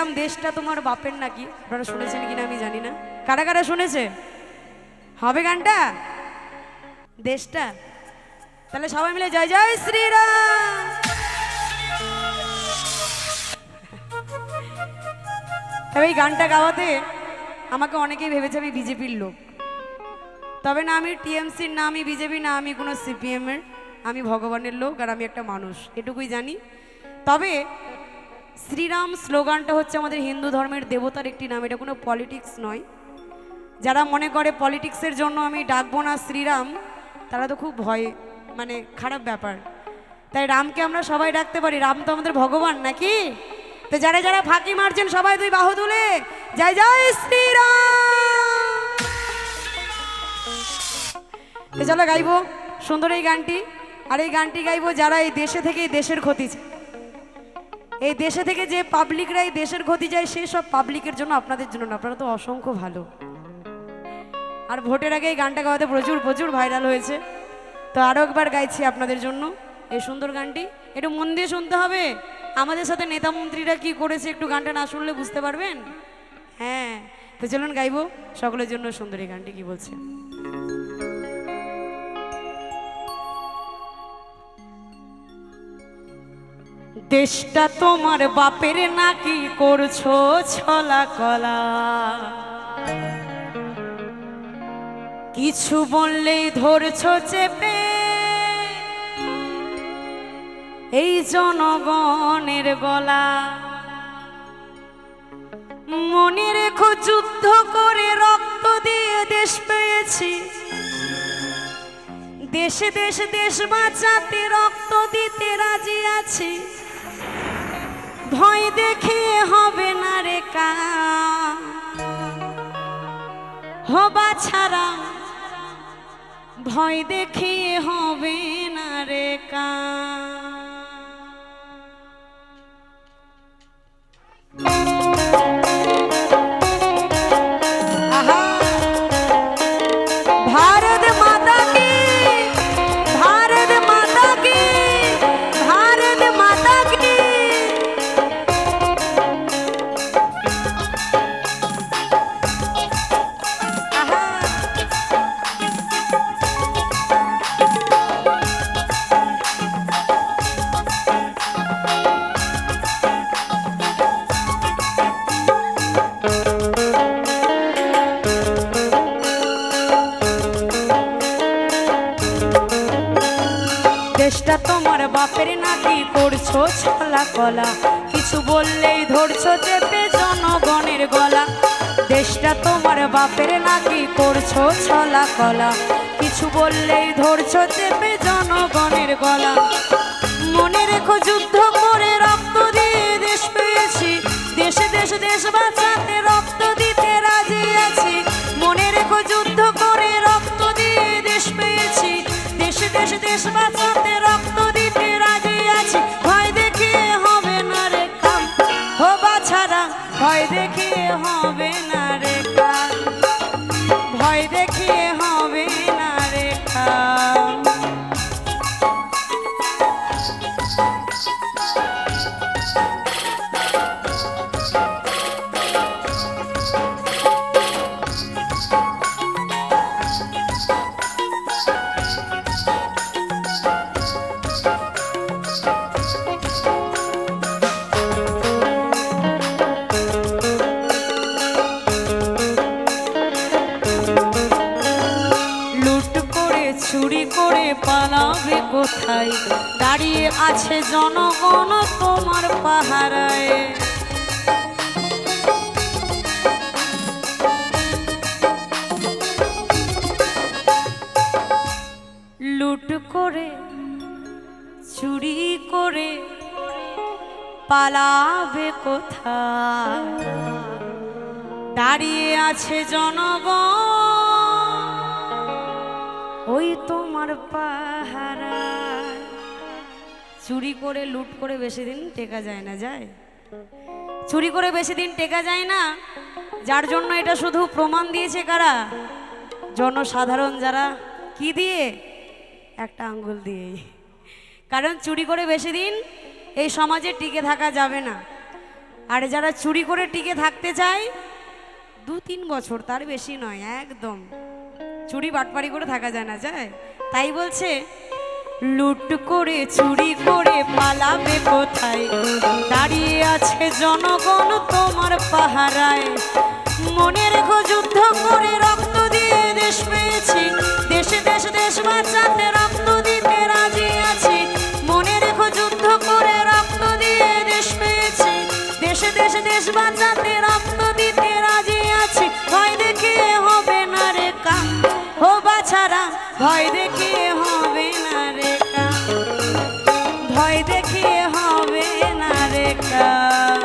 শ্রীরাম দেশটা তোমার বাপের নাকি, আপনারা শুনেছেন কিনা আমি জানি না। কারা কারা শুনেছে? হবে গানটা দেশটা? তাহলে সবাই মিলে জয় জয় শ্রীরাম। তবে এই গানটা গাওয়াতে আমাকে অনেকেই ভেবেছে আমি বিজেপির লোক, তবে না, আমি টিএমসির না, আমি বিজেপি না, আমি কোনো সিপিএমের, আমি ভগবানের লোক আর আমি একটা মানুষ, এটুকুই জানি। তবে শ্রীরাম স্লোগানটা হচ্ছে আমাদের হিন্দু ধর্মের দেবতার একটি নাম, এটা কোনো পলিটিক্স নয়। যারা মনে করে পলিটিক্সের জন্য আমি ডাকবো না শ্রীরাম, তারা তো খুব ভয়, মানে খারাপ ব্যাপার। তাই রামকে আমরা সবাই ডাকতে পারি, রাম তো আমাদের ভগবান নাকি। তো যারা যারা ফাঁকি মারছেন সবাই দুই বাহু তুলে জয় জয় শ্রীরাম। তো চলো গাইবো সুন্দর এই গানটি। আর এই গানটি গাইবো যারা এই দেশে থেকে এই দেশের ক্ষতি চায়, এই দেশে থেকে যে পাবলিকরা এই দেশের ক্ষতি চায়, সেই সব পাবলিকের জন্য, আপনাদের জন্য না, আপনারা তো অসংখ্য ভালো। আর ভোটের আগে এই গানটা গাওয়াতে প্রচুর প্রচুর ভাইরাল হয়েছে। তো আরও একবার গাইছি আপনাদের জন্য এই সুন্দর গানটি, একটু মন দিয়ে শুনতে হবে। আমাদের সাথে নেতা মন্ত্রীরা কি করেছে, একটু গানটা না শুনলে বুঝতে পারবেন। হ্যাঁ, তো চলুন গাইবো সকলের জন্য সুন্দর এই গানটি। কি বলছে? দেশটা তোমার বাপের নাকি, করছো ছলা কলা, কিছু বললেই ধরছো চেপে, এই জনগণের গলা। মনে রেখো যুদ্ধ করে রক্ত দিয়ে দেশ পেয়েছি, দেশে দেশে দেশ বাঁচাতে রক্ত দিতে রাজি আছি। ভয় দেখে হবে না রে কাম, হবা ছাড়া ভয় দেখে হবে না রে কাম। भारत माता की, भारत माता की, भारत माता की। দেশটা তোমার বাপের নাকি, করছো ছলা কলা, কিছু বললেই ধরছো চেপে জনগণের গলা। দেশটা তোমার বাপের নাকি, করছো ছলা কলা, কিছু বললেই ধরছো চেপে জনগণের গলা। মনে রেখো যুদ্ধ করে রক্ত দিয়ে দেশ পেয়েছি, দেশে দেশে দেশ বাঁচাতে রক্ত দিতে রাজি আছি। মনে রেখো যুদ্ধ করে রক্ত দিয়ে দেশ পেয়েছি, দেশে দেশে দেশ বাঁচাতে রক্ত দিতে রাজি আছি। ভয় দেখিয়ে হবে না রে কাম, হবা ছাড়া ভয় দেখিয়ে হবে না রে কাম, ভয় দেখিয়ে হবে না রে কাম। চুরি করে পালাবে কোথায়, দাঁড়িয়ে আছে জনগণ তোমার পাহারায়। লুট করে চুরি করে পালাবে কোথায়, দাঁড়িয়ে আছে জনগণ ওই তোমার পাহারায়। চুরি করে লুট করে বেশি দিন টেকা যায় না, যায় চুরি করে বেশি দিন টেকা যায় না। যার জন্য এটা শুধু প্রমাণ দিয়েছে কারা? জনসাধারণ। যারা কি দিয়ে? একটা আঙ্গুল দিয়ে। কারণ চুরি করে বেশি দিন এই সমাজে টিকে থাকা যাবে না। আর যারা চুরি করে টিকে থাকতে চায় 2-3 বছর, তার বেশি নয়, একদম চুরি বাটপারি করে থাকা যায় না, যায়। তাই বলছে লুট করে চুরি করে পালাবে কোথায়, দাঁড়িয়ে আছে জনগণ তোমার পাহারায়। মনে রেখো যুদ্ধ করে রক্ত দিয়ে দেশ পেয়েছি, দেশে দেশ দেশ বাঁচাতে রক্ত দিতে রাজি আছি। মনে রেখো যুদ্ধ করে রক্ত দিয়ে দেশ পেয়েছি, দেশে দেশ দেশ বাঁচাতে রক্ত দিতে রাজি আছি। ভয় দেখিয়ে হবে না রে কাম, ও বাছারা ভয় দেখিয়ে হবে না রে কাম, ভয় দেখিয়ে হবে না রে কাম।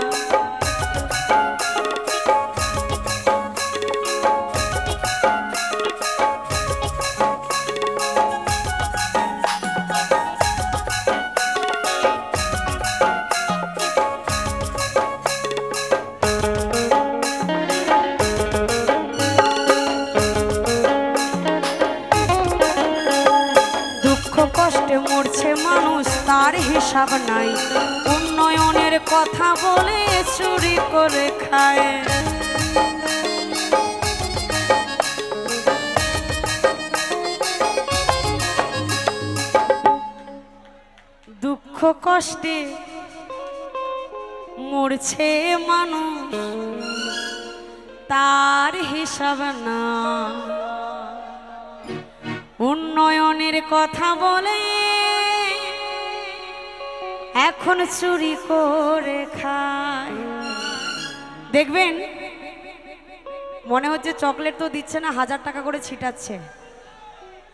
কষ্টে মরছে মানুষ তার হিসাব নাই, উন্নয়নের কথা বলে চুরি করে খায়। দুঃখ কষ্টে মরছে মানুষ তার হিসাব না, উন্নয়নের কথা বলে এখন চুরি করে খায়। দেখবেন মনে হচ্ছে চকলেট তো দিচ্ছে না, 1000 টাকা করে ছিটাচ্ছে।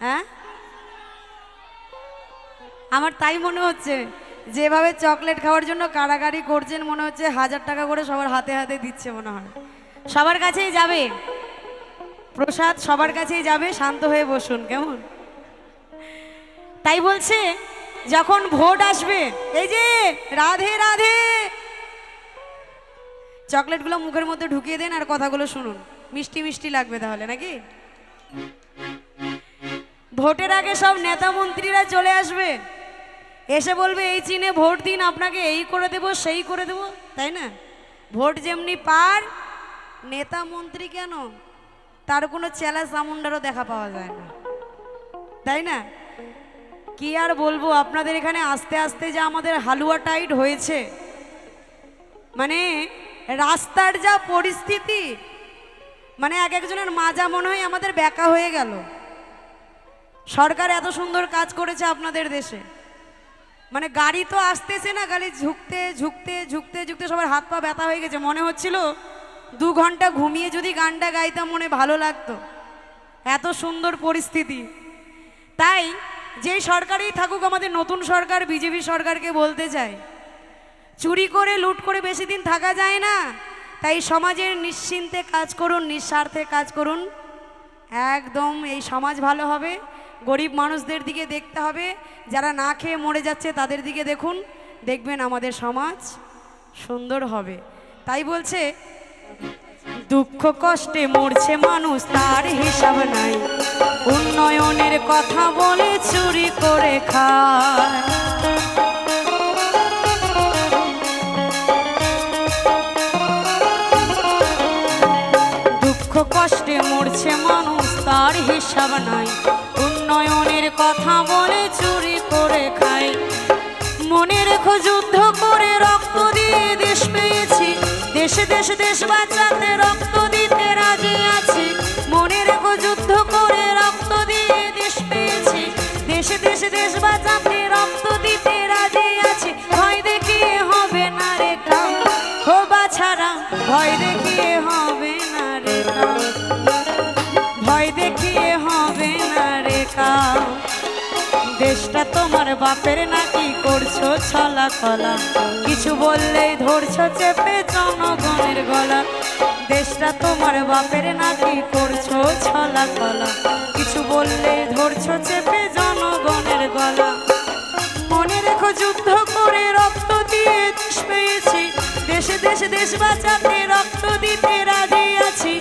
হ্যাঁ, আমার তাই মনে হচ্ছে, যেভাবে চকলেট খাওয়ার জন্য কাড়াকাড়ি করছেন মনে হচ্ছে 1000 টাকা করে সবার হাতে হাতে দিচ্ছে, মনে হয় সবার কাছেই যাবে প্রসাদ, সবার কাছেই যাবে। শান্ত হয়ে বসুন, কেমন? তাই বলছে যখন ভোট আসবে, এই যে রাধে রাধে, চকলেটগুলো মুখের মধ্যে ঢুকিয়ে দেন আর কথাগুলো শুনুন, মিষ্টি মিষ্টি লাগবে তাহলে, নাকি? ভোটের আগে সব নেতা মন্ত্রীরা চলে আসবে, এসে বলবে এই চিনে ভোট দিন, আপনাকে এই করে দেব সেই করে দেব, তাই না? ভোট যেমনি পার, নেতা মন্ত্রী কেন তার কোনো চেলা চামুন্ডারও দেখা পাওয়া যায় না, তাই না? কি আর বলবো, আপনাদের এখানে আস্তে আস্তে যে আমাদের হালুয়া টাইট হয়েছে, মানে রাস্তার যা পরিস্থিতি, মানে এক একজনের মাজা মনে হয় আমাদের ব্যাকা হয়ে গেল। সরকার এত সুন্দর কাজ করেছে আপনাদের দেশে, মানে গাড়ি তো আসতেছে না, গাড়ি ঝুঁকতে ঝুঁকতে ঝুঁকতে ঝুঁকতে সবার হাত পা ব্যথা হয়ে গেছে। মনে হচ্ছিল 2 ঘন্টা ঘুমিয়ে যদি গানটা গাইতাম মনে ভালো লাগতো, এত সুন্দর পরিস্থিতি। তাই যেই সরকারই থাকুক, আমাদের নতুন সরকার বিজেপি সরকারকে বলতে চাই, চুরি করে লুট করে বেশি দিন থাকা যায় না। তাই সমাজের নিশ্চিন্তে কাজ করুন, নিঃস্বার্থে কাজ করুন, একদম এই সমাজ ভালো হবে। গরিব মানুষদের দিকে দেখতে হবে, যারা না খেয়ে মরে যাচ্ছে তাদের দিকে দেখুন, দেখবেন আমাদের সমাজ সুন্দর হবে। তাই বলছে দুঃখ কষ্টে মরছে মানুষ তার হিসাব নাই, উন্নয়নের কথা বলে চুরি করে খায়। দুঃখ কষ্টে মরছে মানুষ তার হিসাব নাই, উন্নয়নের কথা বলে চুরি করে খায়। মনে রেখো যুদ্ধ করে রক্ত দিয়ে দেশ পেয়েছি, দেশে দেশে দেশ বাঁচাতে রক্ত দিতে রাজি আছি। মনে রেখো যুদ্ধ করে রক্ত দিয়ে দেশ পেয়েছি, দেশে দেশে দেশ বাঁচাতে রক্ত দিতে রাজি আছি। ভয় দেখিয়ে হবে না রে কাম, ও বাছারা ভয় দেখিয়ে হবে না রে কাম, ভয় দেখিয়ে হবে না রে কাম। দেশটা তোমার বাপের নাকি করছো ছলা কলা, কিছু বললেই ধরছো চেপে জনগণের গলা। দেশটা তোমার বাপের নাকি করছো ছলা কলা, কিছু বললেই ধরছো চেপে জনগণের গলা। মনে রেখো যুদ্ধ করে রক্ত দিয়ে দেশ পেয়েছি, দেশে দেশে দেশ বাঁচাতে রক্ত দিতে রাজি আছি।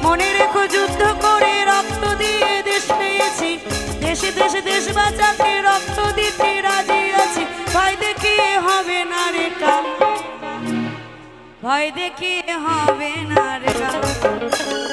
মনে রেখো যুদ্ধ করে রক্ত দিয়ে দেশ পেয়েছি, দেশে দেশে দেশ বাঁচাতে রক্ত দিতে রাজি আছি। ভয় দেখিয়ে হবে না রে কাম, ভয় দেখিয়ে হবে না রে গাল।